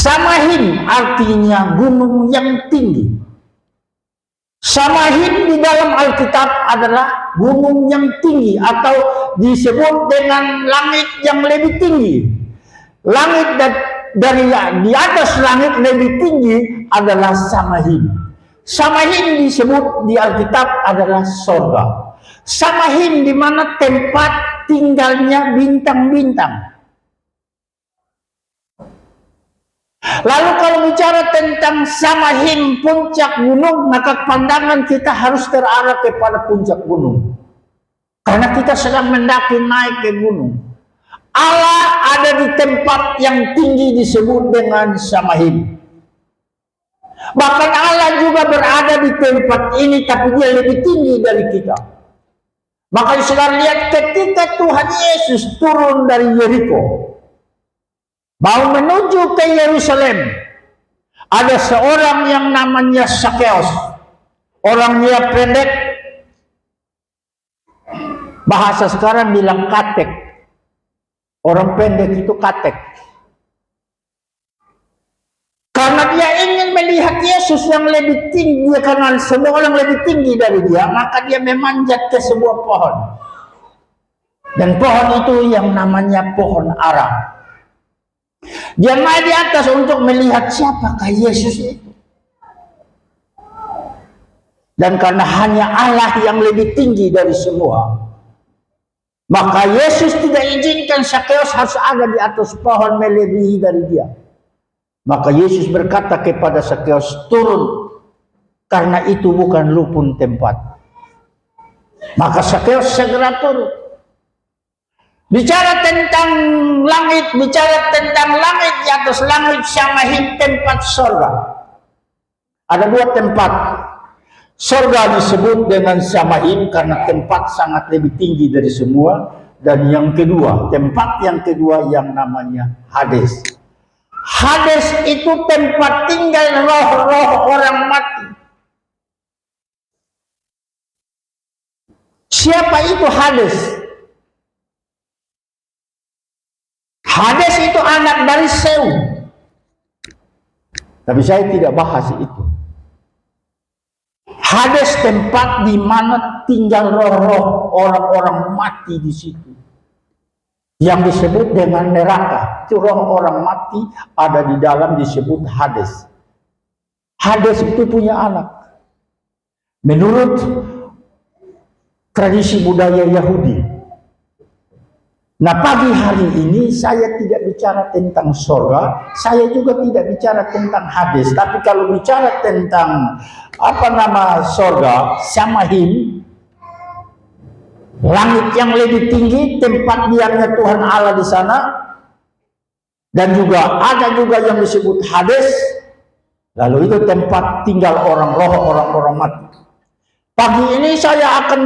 Samahim artinya gunung yang tinggi. Samahim di dalam Alkitab adalah gunung yang tinggi atau disebut dengan langit yang lebih tinggi. Langit dari di atas langit lebih tinggi adalah Samahim. Samahim disebut di Alkitab adalah sorga. Samahim di mana tempat tinggalnya bintang-bintang. Lalu kalau bicara tentang Samahim, puncak gunung, maka pandangan kita harus terarah kepada puncak gunung. Karena kita sedang mendaki naik ke gunung. Allah ada di tempat yang tinggi disebut dengan Samahim. Bahkan Allah juga berada di tempat ini, tapi dia lebih tinggi dari kita. Maka saudara lihat ketika Tuhan Yesus turun dari Yeriko, mau menuju ke Yerusalem, ada seorang yang namanya Sakeus. Orangnya pendek, bahasa sekarang bilang katek. Orang pendek itu katek. Karena dia ingin melihat Yesus yang lebih tinggi, karena semua orang lebih tinggi dari dia, maka dia memanjat ke sebuah pohon. Dan pohon itu yang namanya pohon ara. Dia naik di atas untuk melihat siapakah Yesus itu. Dan karena hanya Allah yang lebih tinggi dari semua, maka Yesus tidak izinkan Sakeus harus ada di atas pohon melebihi dari dia. Maka Yesus berkata kepada Sakeus, turun, karena itu bukan lupun tempat. Maka Sakeus segera turun. Bicara tentang langit di atas langit, Samahim tempat sorga. Ada dua tempat. Sorga disebut dengan Samahim karena tempat sangat lebih tinggi dari semua. Dan yang kedua, tempat yang kedua yang namanya Hades. Hades itu tempat tinggal roh-roh orang mati. Siapa itu Hades? Hades itu anak dari Zeus. Tapi saya tidak bahas itu. Hades tempat di mana tinggal roh-roh orang-orang mati di situ. Yang disebut dengan neraka. Itu roh orang mati ada di dalam disebut Hades. Hades itu punya anak. Menurut tradisi budaya Yahudi. Nah, pagi hari ini saya tidak bicara tentang surga, saya juga tidak bicara tentang Hades. Tapi kalau bicara tentang surga, Samahim, langit yang lebih tinggi, tempat diamnya Tuhan Allah di sana, dan juga ada juga yang disebut Hades. Lalu itu tempat tinggal orang-orang mati. Pagi ini saya akan